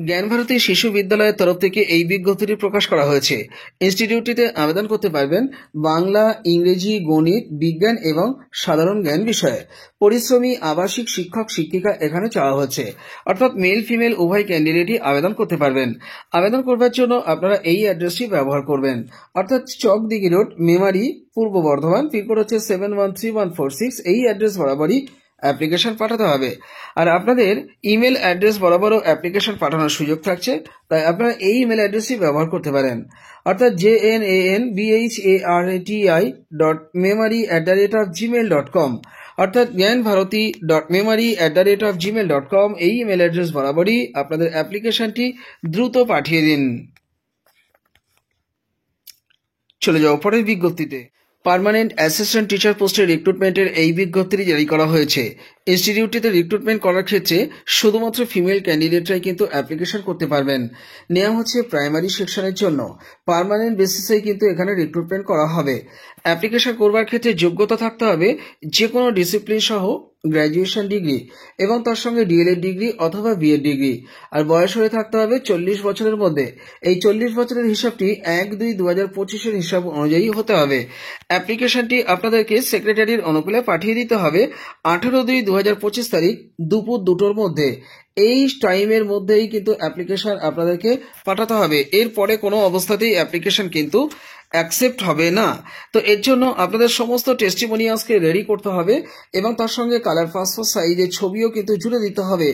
জ্ঞানভারতী শিশু বিদ্যালয়ের তরফ থেকে এই বিজ্ঞপ্তিটি প্রকাশ করা হয়েছে। ইনস্টিটিউটটিতে আবেদন করতে পারবেন বাংলা, ইংরেজি, গণিত, বিজ্ঞান এবং সাধারণ জ্ঞান বিষয়ে। পরিশ্রমী আবাসিক শিক্ষক শিক্ষিকা এখানে চাওয়া হচ্ছে, অর্থাৎ মেল ফিমেল উভয় ক্যান্ডিডেটই আবেদন করতে পারবেন। আবেদন করবার জন্য আপনারা এই অ্যাড্রেসটি ব্যবহার করবেন, অর্থাৎ চকদিঘি রোড, মেমারি, পূর্ব বর্ধমান, পিনকোড হচ্ছে 713146। এই অ্যাড্রেস বরাবরই অ্যাপ্লিকেশন পাঠাতে হবে। আর আপনাদের ইমেল অ্যাড্রেস বরাবরও অ্যাপ্লিকেশন পাঠানোর সুযোগ থাকছে, তাই আপনারা এই ইমেল অ্যাড্রেসই ব্যবহার করতে পারেন, অর্থাৎ jananbhati.memory@gmail.com, অর্থাৎ জ্ঞানভারতী.memory@gmail.com। এই ইমেল অ্যাড্রেস বরাবরই আপনাদের অ্যাপ্লিকেশনটি দ্রুত পাঠিয়ে দিন। চলে যাও পরের বিজ্ঞপ্তিতে। পার্মানেন্ট অ্যাসিস্ট্যান্ট টিচার পোস্টের রিক্রুটমেন্টের এই বিজ্ঞপ্তিটি জারি করা হয়েছে। ইনস্টিটিউটটিতে রিক্রুটমেন্ট করার ক্ষেত্রে শুধুমাত্র ফিমেল ক্যান্ডিডেটরাই কিন্তু অ্যাপ্লিকেশন করতে পারবেন। নেওয়া হচ্ছে প্রাইমারি সেকশনের জন্য। পার্মানেন্ট বেসিসেই কিন্তু এখানে রিক্রুটমেন্ট করা হবে। অ্যাপ্লিকেশন করবার ক্ষেত্রে যোগ্যতা থাকতে হবে যে কোনো ডিসিপ্লিন সহ গ্র্যাজুয়েশন ডিগ্রি এবং তার সঙ্গে ডিএলএড ডিগ্রি অথবা বিএড ডিগ্রি, আর বয়স হয়ে থাকতে হবে 40 বছরের মধ্যে। এই 40 বছরের হিসাবটি 1-2-2025 হিসাব অনুযায়ী হতে হবে। অ্যাপ্লিকেশনটি আপনাদেরকে সেক্রেটারির অনুকূলে পাঠিয়ে দিতে হবে 18-2-2025 তারিখ দুপুর 2টোর মধ্যে। এই টাইমের মধ্যেই কিন্তু অ্যাপ্লিকেশন আপনাদেরকে পাঠাতে হবে। এরপরে কোনো অবস্থাতেই অ্যাপ্লিকেশন কিন্তু অ্যাকসেপ্ট হবে না। তো এর জন্য আপনাদের সমস্ত টেস্টিমোনিয়ালসকে রেডি করতে হবে এবং তার সঙ্গে কালার পাসপোর্ট সাইজের ছবিও কিন্তু জুড়ে দিতে হবে।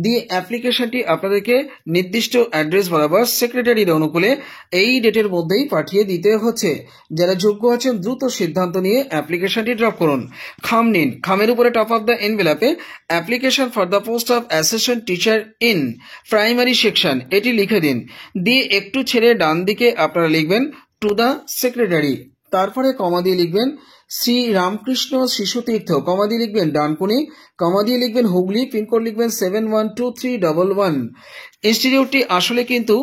দিয়ে অ্যাপ্লিকেশনটি আপনাদেরকে নির্দিষ্ট অ্যাড্রেস বরাবর সেক্রেটারির অনুকূলে এই ডেটের মধ্যেই পাঠিয়ে দিতে হচ্ছে। যারা যোগ্য আছেন দ্রুত সিদ্ধান্ত নিয়ে অ্যাপ্লিকেশনটি ড্রপ করুন। খাম নিন, খামের উপরে টপ অফ দ্য এনভেলপে application for the post of assistant teacher in primary section এটি লিখে দিন। দিয়ে একটু ছেড়ে ডান দিকে আপনারা লিখবেন টু দ্য সেক্রেটারি, তারপরে কমা দিয়ে লিখবেন শ্রী রামকৃষ্ণ শিশু তীর্থ, কমা দিয়ে লিখবেন ডানকুনি, কমা দিয়ে লিখবেন হুগলি, পিনকোড লিখবেন 712311। ইনস্টিটিউটটি আসলে কিন্তু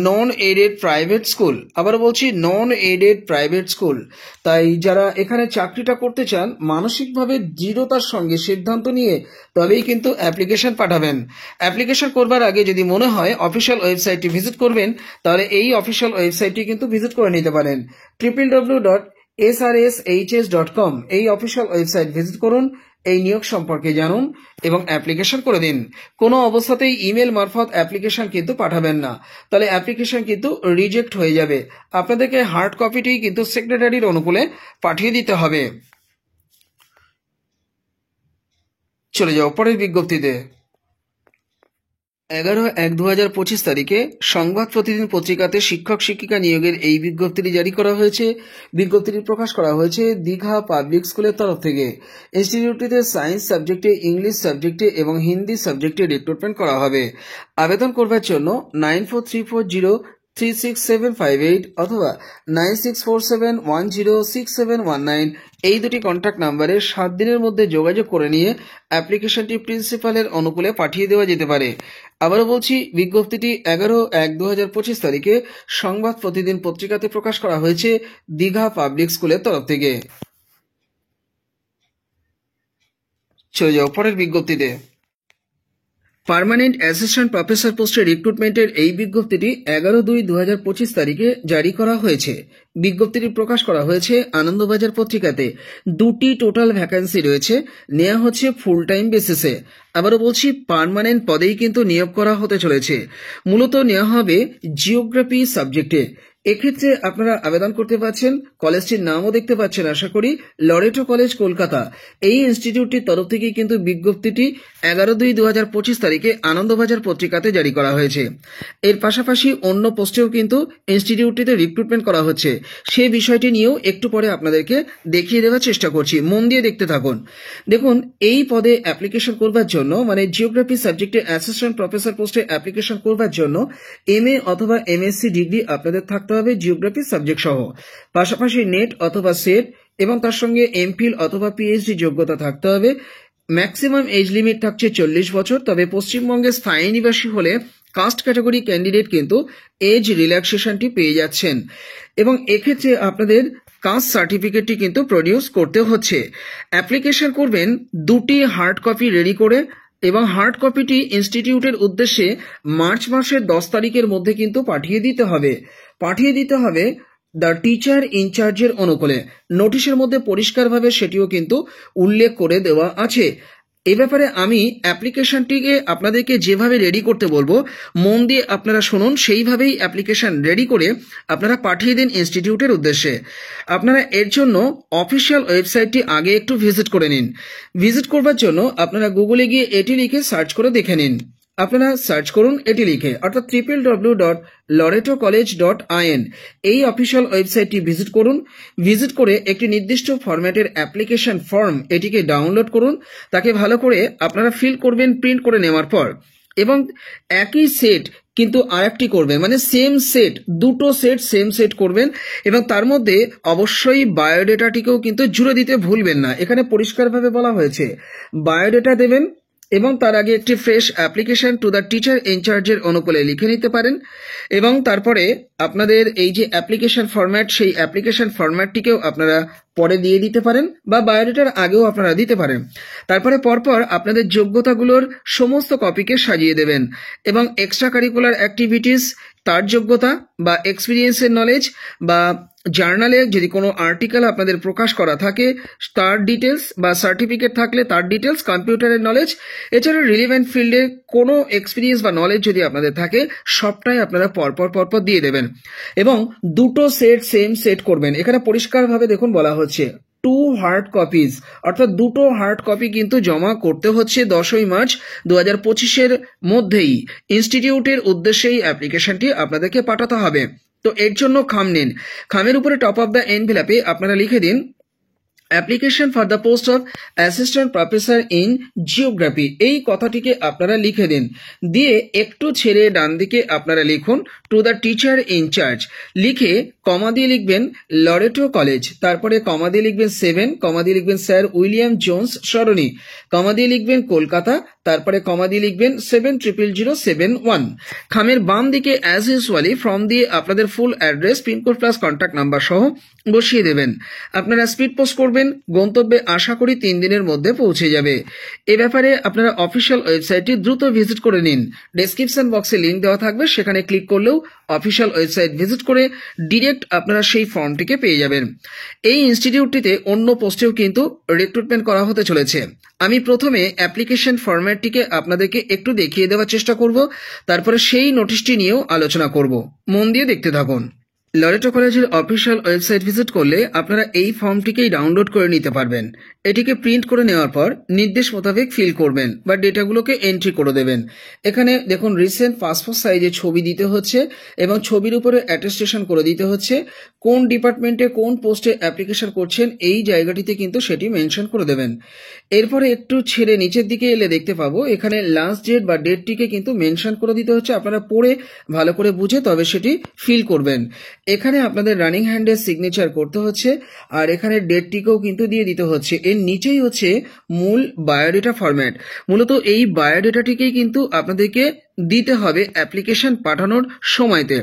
নন এডেড প্রাইভেট স্কুল, আবার বলছি নন এডেড প্রাইভেট স্কুল। তাই যারা এখানে চাকরিটা করতে চান মানসিকভাবে দৃঢ়তার সঙ্গে সিদ্ধান্ত নিয়ে তবেই কিন্তু অ্যাপ্লিকেশন পাঠাবেন। অ্যাপ্লিকেশন করবার আগে যদি মনে হয় অফিসিয়াল ওয়েবসাইটটি ভিজিট করবেন, তাহলে এই অফিসিয়াল ওয়েবসাইটটি কিন্তু ভিজিট করে নিতে পারেন। www.srshs.com এই অফিসিয়াল ওয়েবসাইট ভিজিট করুন, এই নিয়োগ সম্পর্কে জানুন এবং অ্যাপ্লিকেশন করে দিন। কোনো অবস্থাতেই ইমেল মারফত অ্যাপ্লিকেশন কিন্তু পাঠাবেন না, তাহলে অ্যাপ্লিকেশন কিন্তু রিজেক্ট হয়ে যাবে। আপনাদেরকে হার্ড কপিটি কিন্তু সেক্রেটারির অনুকূলে পাঠিয়ে দিতে হবে। চলে যাও পরের বিজ্ঞপ্তিতে। 11-1-2025 তারিখে সংবাদ প্রতিদিন পত্রিকাতে শিক্ষক শিক্ষিকা নিয়োগের এই বিজ্ঞপ্তিটি জারি করা হয়েছে। বিজ্ঞপ্তিটি প্রকাশ করা হয়েছে দীঘা পাবলিক স্কুলের তরফ থেকে। ইনস্টিটিউটটিতে সায়েন্স সাবজেক্টে, ইংলিশ সাবজেক্টে এবং হিন্দি সাবজেক্টে রিক্রুটমেন্ট করা হবে। আবেদন করবার জন্য 9434036758 অথবা 9647106719 এই দুটি কন্ট্যাক্ট নাম্বারে 7 দিনের মধ্যে যোগাযোগ করে নিয়ে অ্যাপ্লিকেশনটি প্রিন্সিপালের অনুকূলে পাঠিয়ে দেওয়া যেতে পারে। আবারও বলছি, বিজ্ঞপ্তিটি 11-1-2025 তারিখে সংবাদ প্রতিদিন পত্রিকাতে প্রকাশ করা হয়েছে দীঘা পাবলিক স্কুলের তরফ থেকে। চলে যাও পরের বিজ্ঞপ্তিতে। পার্মানেন্ট অ্যাসিস্ট্যান্ট প্রফেসর পোস্টের রিক্রুটমেন্টের এই বিজ্ঞপ্তিটি 11-2-2025 তারিখে জারি করা হয়েছে। বিজ্ঞপ্তিটি প্রকাশ করা হয়েছে আনন্দবাজার পত্রিকাতে। 2টি টোটাল ভ্যাকান্সি রয়েছে, নেওয়া হচ্ছে ফুল টাইম বেসিসে। আবারও বলছি, পার্মানেন্ট পদেই কিন্তু নিয়োগ করা হতে চলেছে। মূলত নেওয়া হবে জিওগ্রাফি সাবজেক্টে। এক্ষেত্রে আপনারা আবেদন করতে পারছেন, কলেজটির নামও দেখতে পাচ্ছেন আশা করি, লরেটো কলেজ কলকাতা। এই ইনস্টিটিউটটির তরফ থেকেই কিন্তু বিজ্ঞপ্তিটি 11-2-2025 তারিখে আনন্দবাজার পত্রিকাতে জারি করা হয়েছে। এর পাশাপাশি অন্য পোস্টেও কিন্তু ইনস্টিটিউটটিতে রিক্রুটমেন্ট করা হচ্ছে। সেই বিষয়টি নিয়েও একটু পরে আপনাদেরকে দেখিয়ে দেওয়ার চেষ্টা করছি, মন দিয়ে দেখতে থাকুন। দেখুন, এই পদে অ্যাপ্লিকেশন করবার জন্য, মানে জিওগ্রাফি সাবজেক্টে অ্যাসিস্ট্যান্ট প্রফেসর পোস্টে অ্যাপ্লিকেশন করবার জন্য MA অথবা MSc ডিগ্রি আপনাদের থাকতে হবে জিওগ্রাফি সাবজেক্ট সহ। পাশাপাশি নেট অথবা সেট এবং তার সঙ্গে এমফিল অথবা PhD যোগ্যতা থাকতে হবে। ম্যাক্সিমাম এজ লিমিট থাকছে 40 বছর। তবে পশ্চিমবঙ্গের স্থায়ী নিবাসী হলে কাস্ট ক্যাটাগরি ক্যান্ডিডেট কিন্তু এজ রিল্যাক্সেশনটি পেয়ে যাচ্ছেন এবং এক্ষেত্রে আপনাদের কাস্ট সার্টিফিকেটটি কিন্তু প্রডিউস করতে হচ্ছে। অ্যাপ্লিকেশন করবেন 2টি হার্ড কপি রেডি করে এবং হার্ড কপিটি ইনস্টিটিউটের উদ্দেশ্যে মার্চ মাসের 10 তারিখের মধ্যে কিন্তু পাঠিয়ে দিতে হবে দ্য টিচার ইনচার্জের অনুকূলে। নোটিশের মধ্যে পরিষ্কারভাবে সেটিও কিন্তু উল্লেখ করে দেওয়া আছে। এই ব্যাপারে আমি অ্যাপ্লিকেশনটিকে আপনাদেরকে যেভাবে রেডি করতে বলবো, মন দিয়ে আপনারা শুনুন, সেইভাবেই অ্যাপ্লিকেশন রেডি করে আপনারা পাঠিয়ে দিন ইনস্টিটিউটের উদ্দেশ্যে। আপনারা এর জন্য অফিসিয়াল ওয়েবসাইটটি আগে একটু ভিজিট করে নিন। ভিজিট করবার জন্য আপনারা গুগলে গিয়ে এটি লিখে সার্চ করে দেখে নিন। আপনারা সার্চ করুন এটি লিখে, অর্থাৎ www.loretocollege.in এই অফিসিয়াল ওয়েবসাইটটি ভিজিট করুন। ভিজিট করে একটি নির্দিষ্ট ফরম্যাটের অ্যাপ্লিকেশন ফর্ম এটিকে ডাউনলোড করুন। তাকে ভালো করে আপনারা ফিল করবেন প্রিন্ট করে নেওয়ার পর, এবং একই সেট কিন্তু আরেকটি করবেন, মানে সেম সেট, দুটো সেট সেম সেট করবেন, এবং তার মধ্যে অবশ্যই বায়োডেটাটিকেও কিন্তু জুড়ে দিতে ভুলবেন না। এখানে পরিষ্কারভাবে বলা হয়েছে বায়োডেটা দেবেন, এবং তার আগে একটি fresh application to the teacher ইনচার্জের অনুকূলে লিখে নিতে পারেন, এবং তারপরে আপনাদের এই যে অ্যাপ্লিকেশন ফরম্যাট, সেই অ্যাপ্লিকেশন ফরম্যাটটিকেও আপনারা পরে দিয়ে দিতে পারেন, বা বায়োডেটার আগেও আপনারা দিতে পারেন। তারপরে পরপর আপনাদের যোগ্যতাগুলোর সমস্ত কপিকে সাজিয়ে দেবেন, এবং এক্সট্রা কারিকুলার অ্যাক্টিভিটিস, তার যোগ্যতা বা এক্সপিরিয়েন্সের নলেজ, বা জার্নালে যদি কোনো আর্টিকেল আপনাদের প্রকাশ করা থাকে তার ডিটেলস, বা সার্টিফিকেট থাকলে তার ডিটেলস, কম্পিউটারের নলেজ, এছাড়া রিলেভেন্ট ফিল্ডে কোনো এক্সপিরিয়েন্স বা নলেজ যদি আপনাদের থাকে, সবটাই আপনারা পরপর দিয়ে দেবেন, এবং দুটো সেট সেম সেট করবেন। এখানে পরিষ্কারভাবে দেখুন বলা হচ্ছে 2 হার্ড কপিজ, অর্থাৎ দুটো হার্ড কপি কিন্তু জমা করতে হচ্ছে 10ই মার্চ 2025-এর মধ্যেই। ইনস্টিটিউটের উদ্দেশ্যে এই অ্যাপ্লিকেশনটি আপনাদেরকে পাঠাতে হবে। তো এর জন্য খাম নিন, খামের উপরে টপ অফ দ্য এনভেলপে আপনারা লিখে দিন application for the post of assistant professor in geography, এই কথাটিকে আপনারা লিখে দিন। দিয়ে একটু ছেড়ে ডান দিকে আপনারা লিখুন টু দ্য টিচার ইনচার্জ, লিখে কমা দিয়ে লিখবেন লরেটো কলেজ, তারপরে কমা দিয়ে লিখবেন 7, কমা দিয়ে লিখবেন স্যার উইলিয়াম জোন্স সরণি, কমা দিয়ে লিখবেন কলকাতা, তারপরে কমা দিয়ে লিখবেন 700071। খামের বাম দিকে অ্যাজ ইউজুয়ালি ফর্ম দিয়ে আপনাদের full address, pincode plus contact number সহ বসিয়ে দেবেন। আপনারা স্পিড পোস্ট করবেন, গন্তব্যে আশা করি 3 দিনের মধ্যে পৌঁছে যাবে। এ ব্যাপারে আপনারা অফিসিয়াল ওয়েবসাইটটি দ্রুত ভিজিট করে নিন। ডেসক্রিপশন বক্সে লিঙ্ক দেওয়া থাকবে, সেখানে ক্লিক করলেও অফিসিয়াল ওয়েবসাইট ভিজিট করে ডিরেক্ট আপনারা সেই ফর্মটিকে পেয়ে যাবেন। এই ইনস্টিটিউটটিতে অন্য পোস্টেও কিন্তু রিক্রুটমেন্ট করা হতে চলেছে। আমি প্রথমে অ্যাপ্লিকেশন ফরম্যাটটিকে আপনাদেরকে একটু দেখিয়ে দেওয়ার চেষ্টা করব, তারপরে সেই নোটিশটি নিয়েও আলোচনা করব। মন দিয়ে দেখতে থাকুন। লরেটো কলেজের অফিসিয়াল ওয়েবসাইট ভিজিট করলে আপনারা এই ফর্মটিকেই ডাউনলোড করে নিতে পারবেন। এটিকে প্রিন্ট করে নেওয়ার পর নির্দেশ মোতাবেক ফিল করবেন বা ডেটাগুলোকে এন্ট্রি করে দেবেন। এখানে দেখুন রিসেন্ট পাসপোর্ট সাইজে ছবি দিতে হচ্ছে, এবং ছবির উপরে অ্যাটেস্টেশন করে দিতে হচ্ছে। কোন ডিপার্টমেন্টে কোন পোস্টে অ্যাপ্লিকেশন করছেন এই জায়গাটিতে কিন্তু সেটি মেনশন করে দেবেন। এরপরে একটু ছেড়ে নিচের দিকে এলে দেখতে পাবো এখানে লাস্ট ডেট বা ডেটটিকে কিন্তু মেনশন করে দিতে হচ্ছে। আপনারা পড়ে ভালো করে বুঝে তবে সেটি ফিল করবেন। এখানে আপনাদের রানিং হ্যান্ডের সিগনেচার করতে হচ্ছে, আর এখানে ডেটটিকেও কিন্তু দিয়ে দিতে হচ্ছে। এর নিচেই হচ্ছে মূল বায়োডেটা ফরম্যাট। মূলত এই বায়োডেটাটিকেই কিন্তু আপনাদেরকে দিতে হবে অ্যাপ্লিকেশন পাঠানোর সময়তে।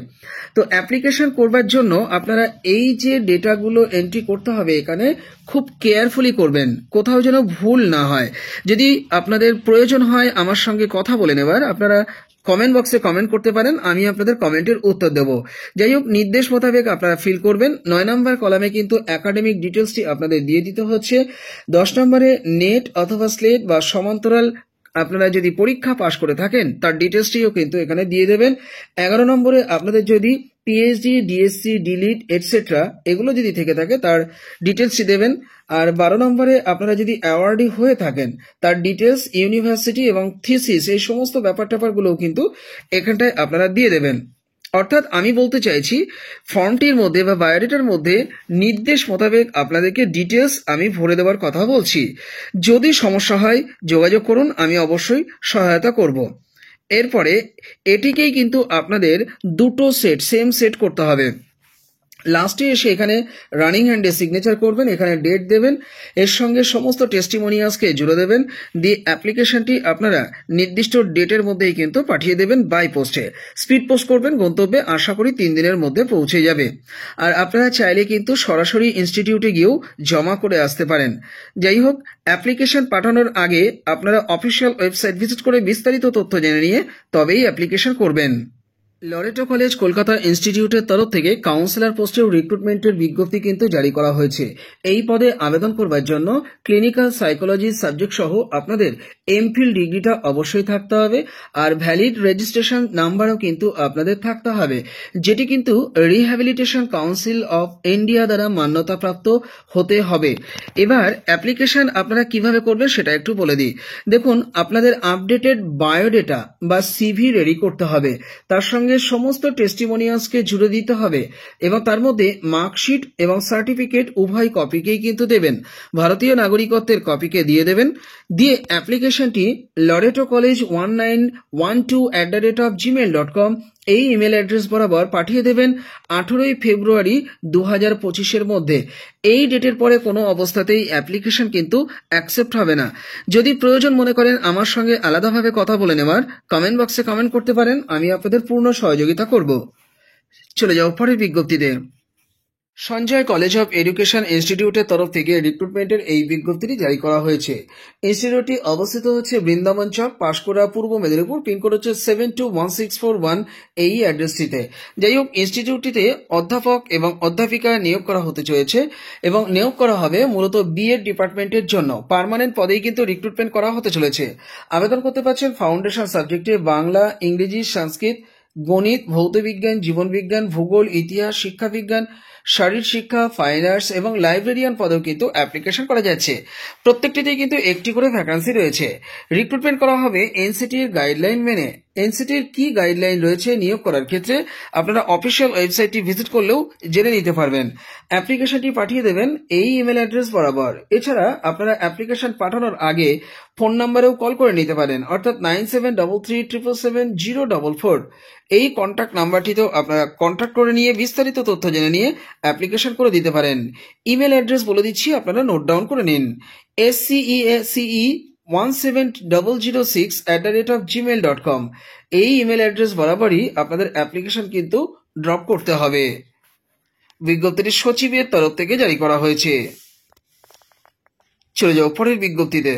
তো অ্যাপ্লিকেশন করবার জন্য আপনারা এই যে ডেটাগুলো এন্ট্রি করতে হবে এখানে খুব কেয়ারফুলি করবেন, কোথাও যেন ভুল না হয়। যদি আপনাদের প্রয়োজন হয় আমার সঙ্গে কথা বলে নেবার, আপনারা কমেন্ট বক্সে কমেন্ট করতে পারেন, আমি আপনাদের কমেন্টের উত্তর দেব। যাই হোক, নির্দেশ মোতাবেক আপনারা ফিল করবেন। 9 নম্বর কলামে কিন্তু একাডেমিক ডিটেলসটি আপনাদের দিয়ে দিতে হচ্ছে। 10 নম্বরে নেট অথবা স্লেট বা সমান্তরাল আপনারা যদি পরীক্ষা পাশ করে থাকেন তার ডিটেলসটিও কিন্তু এখানে দিয়ে দেবেন। 11 নম্বরে আপনাদের যদি পিএইচডি, ডিএসসি, ডিলিট এটসেট্রা এগুলো যদি থেকে থাকে তার ডিটেলসটি দেবেন। আর 12 নম্বরে আপনারা যদি অ্যাওয়ার্ডি হয়ে থাকেন তার ডিটেলস, ইউনিভার্সিটি এবং থিসিস এই সমস্ত ব্যাপারগুলোও কিন্তু এখানটায় আপনারা দিয়ে দেবেন। অর্থাৎ আমি বলতে চাইছি ফর্মটির মধ্যে বা বায়োডেটার মধ্যে নির্দেশ মোতাবেক আপনাদেরকে ডিটেলস আমি ভরে দেওয়ার কথা বলছি। যদি সমস্যা হয় যোগাযোগ করুন, আমি অবশ্যই সহায়তা করব। এরপরে এটিকেই কিন্তু আপনাদের দুটো সেট সেম সেট করতে হবে। লাস্টে এসে এখানে রানিং হ্যান্ডে সিগনেচার করবেন, এখানে ডেট দেবেন, এর সঙ্গে সমস্ত টেস্টিমোনিয়ালসকে জুড়ে দেবেন, দিয়ে অ্যাপ্লিকেশনটি আপনারা নির্দিষ্ট ডেটের মধ্যেই কিন্তু পাঠিয়ে দেবেন বাই পোস্টে। স্পিড পোস্ট করবেন, গন্তব্যে আশা করি 3 দিনের মধ্যে পৌঁছে যাবে। আর আপনারা চাইলে কিন্তু সরাসরি ইনস্টিটিউটে গিয়েও জমা করে আসতে পারেন। যাই হোক, অ্যাপ্লিকেশন পাঠানোর আগে আপনারা অফিসিয়াল ওয়েবসাইট ভিজিট করে বিস্তারিত তথ্য জেনে নিয়ে তবেই অ্যাপ্লিকেশন করবেন। লরেটো কলেজ কলকাতা ইনস্টিটিউটের তরফ থেকে কাউন্সিলর পোস্টেও রিক্রুটমেন্টের বিজ্ঞপ্তি কিন্তু জারি করা হয়েছে। এই পদে আবেদন করবার জন্য ক্লিনিক্যাল সাইকোলজি সাবজেক্ট সহ আপনাদের এমফিল ডিগ্রিটা অবশ্যই থাকতে হবে, আর ভ্যালিড রেজিস্ট্রেশন নাম্বারও কিন্তু আপনাদের থাকতে হবে, যেটি কিন্তু রিহ্যাবিলিটেশন কাউন্সিল অফ ইন্ডিয়া দ্বারা মান্যতাপ্রাপ্ত হতে হবে। এবার অ্যাপ্লিকেশন আপনারা কিভাবে করবেন সেটা একটু বলে দিই। দেখুন, আপনাদের আপডেটেড বায়োডেটা বা সিভি রেডি করতে হবে, তার সঙ্গে সমস্ত টেস্টিমোনিয়ালসকে জুড়ে দিতে হবে এবং তার মধ্যে মার্কশিট এবং সার্টিফিকেট উভয় কপিকেই কিন্তু দেবেন। ভারতীয় নাগরিকত্বের কপিকে দিয়ে দেবেন, দিয়ে অ্যাপ্লিকেশনটি loreto1912@gmail.com এই ইমেল অ্যাড্রেস বরাবর পাঠিয়ে দেবেন 18 ফেব্রুয়ারি 2025-এর মধ্যে। এই ডেটের পরে কোনো অবস্থাতেই অ্যাপ্লিকেশন কিন্তু অ্যাকসেপ্ট হবে না। যদি প্রয়োজন মনে করেন আমার সঙ্গে আলাদাভাবে কথা বলে নেওয়ার, কমেন্ট বক্সে কমেন্ট করতে পারেন, আমি আপনাদের পূর্ণ সহযোগিতা করব। চলে যাও পরের বিজ্ঞপ্তিতে। সঞ্জয় কলেজ অফ এডুকেশন ইনস্টিটিউটের তরফ থেকে রিক্রুটমেন্টের এই বিজ্ঞপ্তিটি জারি করা হয়েছে। ইনস্টিটিউটটি অবস্থিত হচ্ছে বৃন্দাবন চক, পাঁশকুড়া, পূর্ব মেদিনীপুর। পিনকোড হচ্ছে 721641 এই অ্যাড্রেসটিতে। যাই হোক, ইনস্টিটিউটটিতে অধ্যাপক এবং অধ্যাপিকা নিয়োগ করা হতে চলেছে এবং নিয়োগ করা হবে মূলত বিএড ডিপার্টমেন্টের জন্য। পার্মানেন্ট পদেই কিন্তু রিক্রুটমেন্ট করা হতে চলেছে। আবেদন করতে পারছেন ফাউন্ডেশন সাবজেক্টে বাংলা, ইংরেজি, সংস্কৃত, গণিত, ভৌতবিজ্ঞান, জীবনবিজ্ঞান, ভূগোল, ইতিহাস, শিক্ষাবিজ্ঞান, শারীর শিক্ষা, ফাইন আর্টস এবং লাইব্রেরিয়ান পদেও কিন্তু অ্যাপ্লিকেশন করা যাচ্ছে। প্রত্যেকটিতেই কিন্তু একটি করে ভ্যাকান্সি রয়েছে। রিক্রুটমেন্ট করা হবে এনসিটির গাইডলাইন মেনে। এনসিটির কি গাইডলাইন রয়েছে নিয়োগ করার ক্ষেত্রে আপনারা অফিসিয়াল ওয়েবসাইটটি ভিজিট করলেও জেনে নিতে পারবেন। অ্যাপ্লিকেশনটি পাঠিয়ে দেবেন এই ইমেল অ্যাড্রেস বরাবর। এছাড়া আপনারা অ্যাপ্লিকেশন পাঠানোর আগে ফোন নাম্বারেও কল করে নিতে পারেন, অর্থাৎ 9733777044। এই কন্ট্যাক্ট নাম্বারটিতেও আপনারা কন্ট্যাক্ট করে নিয়ে বিস্তারিত তথ্য জেনে নিয়ে অ্যাপ্লিকেশন করে দিতে পারেন। ইমেল অ্যাড্রেস বলে দিচ্ছি, আপনারা নোট ডাউন করে নিন। SCEACE17006@gmail.com এই ইমেল অ্যাড্রেস বরাবরই আপনাদের অ্যাপ্লিকেশন কিন্তু ড্রপ করতে হবে। বিজ্ঞপ্তিটি সচিবের তরফ থেকে জারি করা হয়েছে। চলে যাও পরের বিজ্ঞপ্তিতে।